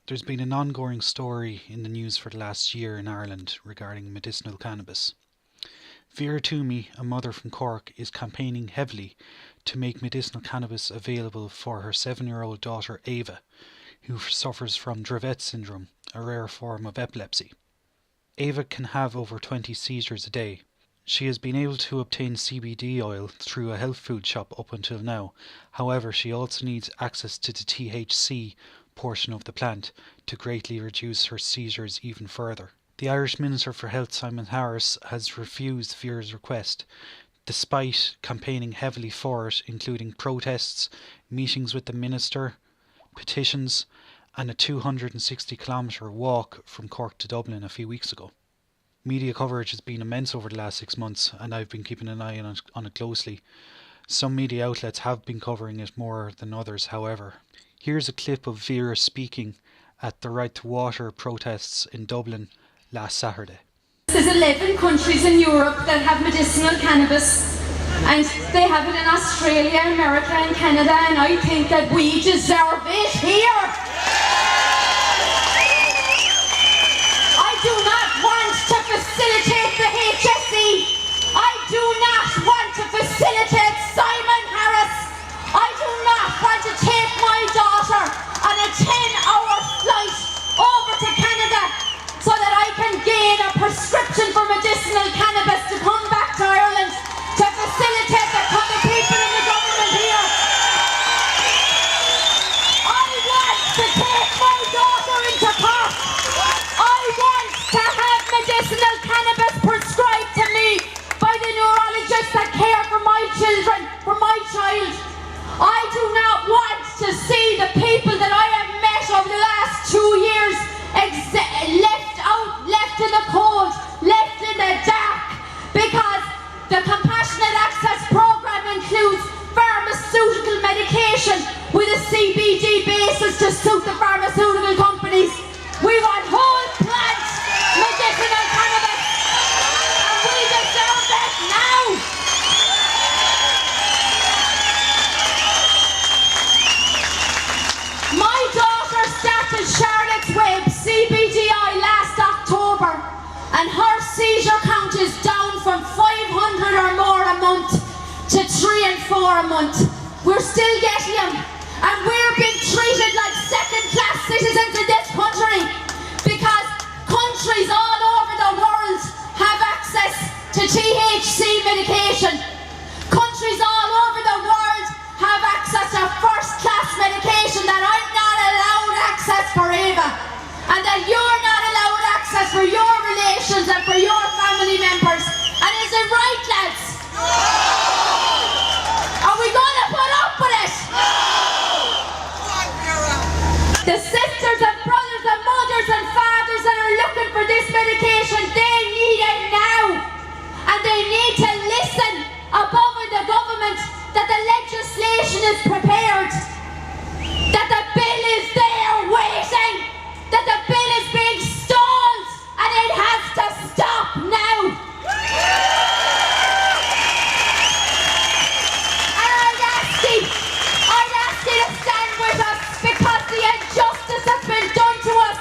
There's been an ongoing story in the news for the last year in Ireland regarding medicinal cannabis. Vera Toomey, a mother from Cork, is campaigning heavily to make medicinal cannabis available for her 7-year-old daughter Ava, who suffers from Dravet syndrome, a rare form of epilepsy. Ava can have over 20 seizures a day. She has been able to obtain CBD oil through a health food shop up until now. However, she also needs access to the THC portion of the plant to greatly reduce her seizures even further. The Irish Minister for Health, Simon Harris, has refused Vera's request, despite campaigning heavily for it, including protests, meetings with the Minister, petitions, and a 260-kilometre walk from Cork to Dublin a few weeks ago. Media coverage has been immense over the last 6 months, and I've been keeping an eye on it closely. Some media outlets have been covering it more than others, however. Here's a clip of Vera speaking at the Right to Water protests in Dublin last Saturday. There's 11 countries in Europe that have medicinal cannabis, and they have it in Australia, America and Canada, and I think that we deserve it here. I do not want to facilitate the HSE. I do not want to facilitate Simon Harris. I do not want to take my daughter on a 10-hour flight over to Canada so that I can gain a prescription for medicinal cannabis to come back to Ireland to facilitate the people in the government here. I want to take my daughter into Cork. I want to have medicinal cannabis prescribed to me by the neurologists that care for my children, for my child. I do not want to see the people that I have met over the last 2 years left out, left in the cold, left in the dark, because the Compassionate Access Programme includes pharmaceutical medication with a CBD basis to suit the pharmaceutical companies. We want whole plant medicinal cannabis, and we deserve that now. My daughter started Charlotte's Web CBDI last October, and her seizure count is down from 500 or more a month to 3 and 4 a month. We're still getting them, and we're being treated like second-class citizens in this country because countries all over the world have access to THC medication. Countries all over the world have access to first-class medication that I'm not allowed access for, Eva, and that you're not allowed access for your relations and for your family members. And is it right, lads? No! Are we going to put up with it? No! The sisters and brothers and mothers and fathers that are looking for this medication, they need it now. And they need to listen above in the government that the legislation is prepared, that the bill is there waiting, that the bill is being stalled, and it has to stop now. And I'd ask you to stand with us, because the injustice that's been done to us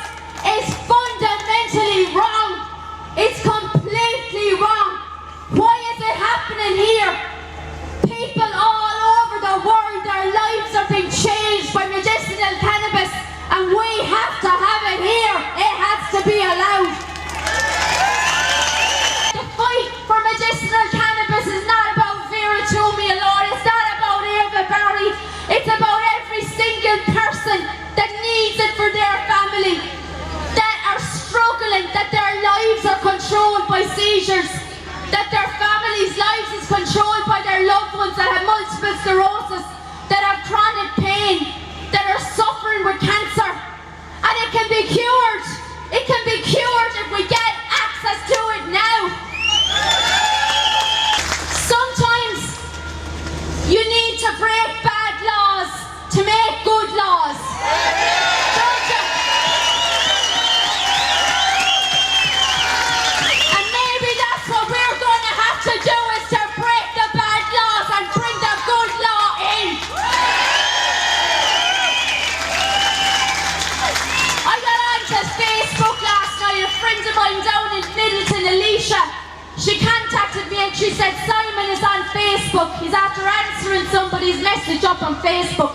is fundamentally wrong. It's completely wrong. Why is it happening here? People all over the world, their lives are being changed by medicinal cannabis, and we have to have it here. It has to be allowed. The fight for medicinal cannabis is not about Vera Toomey alone. It's not about Eva Barry. It's about every single person that needs it for their family, that are struggling, that their lives are controlled by seizures, that their families' lives is controlled by their loved ones that have multiple sclerosis, that have chronic pain, that are suffering with cancer. And it can be cured. It can be cured if we get access to it now. Sometimes you need to break bad laws to make good laws. Don't you? And maybe that's what we're going to have to do, is to break the bad laws and bring the good law in. Alicia, she contacted me and she said Simon is on Facebook. He's after answering somebody's message up on Facebook.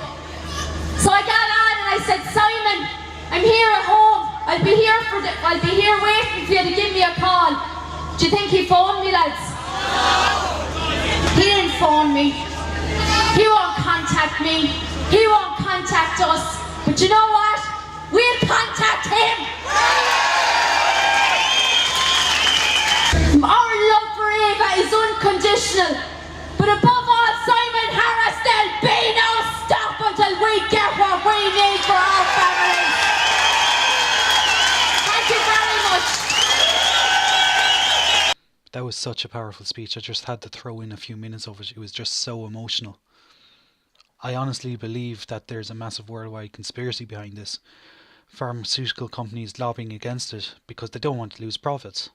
So I got on and I said, Simon, I'm here at home. I'll be here waiting for you to give me a call. Do you think he phoned me, lads? He didn't phone me. He won't contact me. He won't contact us. But you know what? We'll contact him. Our love for Ava is unconditional. But above all, Simon Harris, there'll be no stop until we get what we need for our families. Thank you very much. That was such a powerful speech. I just had to throw in a few minutes of it. It was just so emotional. I honestly believe that there's a massive worldwide conspiracy behind this. Pharmaceutical companies lobbying against it because they don't want to lose profits.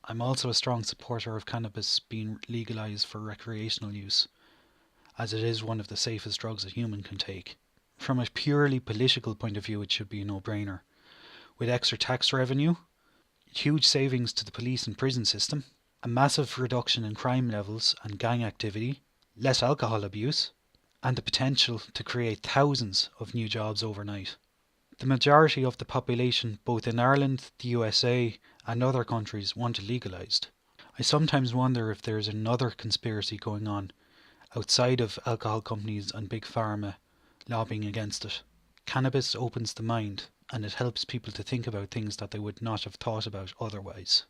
I'm also a strong supporter of cannabis being legalised for recreational use, as it is one of the safest drugs a human can take. From a purely political point of view, it should be a no-brainer. With extra tax revenue, huge savings to the police and prison system, a massive reduction in crime levels and gang activity, less alcohol abuse, and the potential to create thousands of new jobs overnight. The majority of the population, both in Ireland, the USA, and other countries, want it legalised. I sometimes wonder if there is another conspiracy going on outside of alcohol companies and big pharma lobbying against it. Cannabis opens the mind, and it helps people to think about things that they would not have thought about otherwise.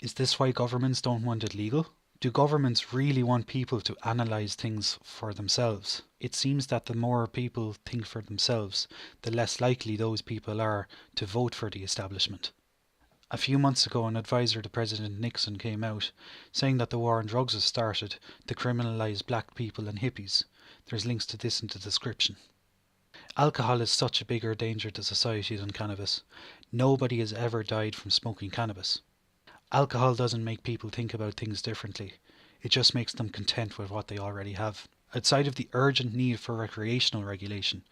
Is this why governments don't want it legal? Do governments really want people to analyse things for themselves? It seems that the more people think for themselves, the less likely those people are to vote for the establishment. A few months ago, an advisor to President Nixon came out saying that the war on drugs has started to criminalise black people and hippies. There's links to this in the description. Alcohol is such a bigger danger to society than cannabis. Nobody has ever died from smoking cannabis. Alcohol doesn't make people think about things differently. It just makes them content with what they already have. Outside of the urgent need for recreational regulation,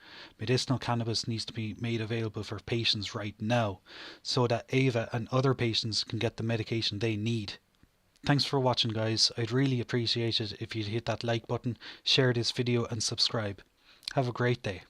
medicinal cannabis needs to be made available for patients right now, so that Ava and other patients can get the medication they need. Thanks for watching, guys. I'd really appreciate it if you'd hit that like button, share this video and subscribe. Have a great day.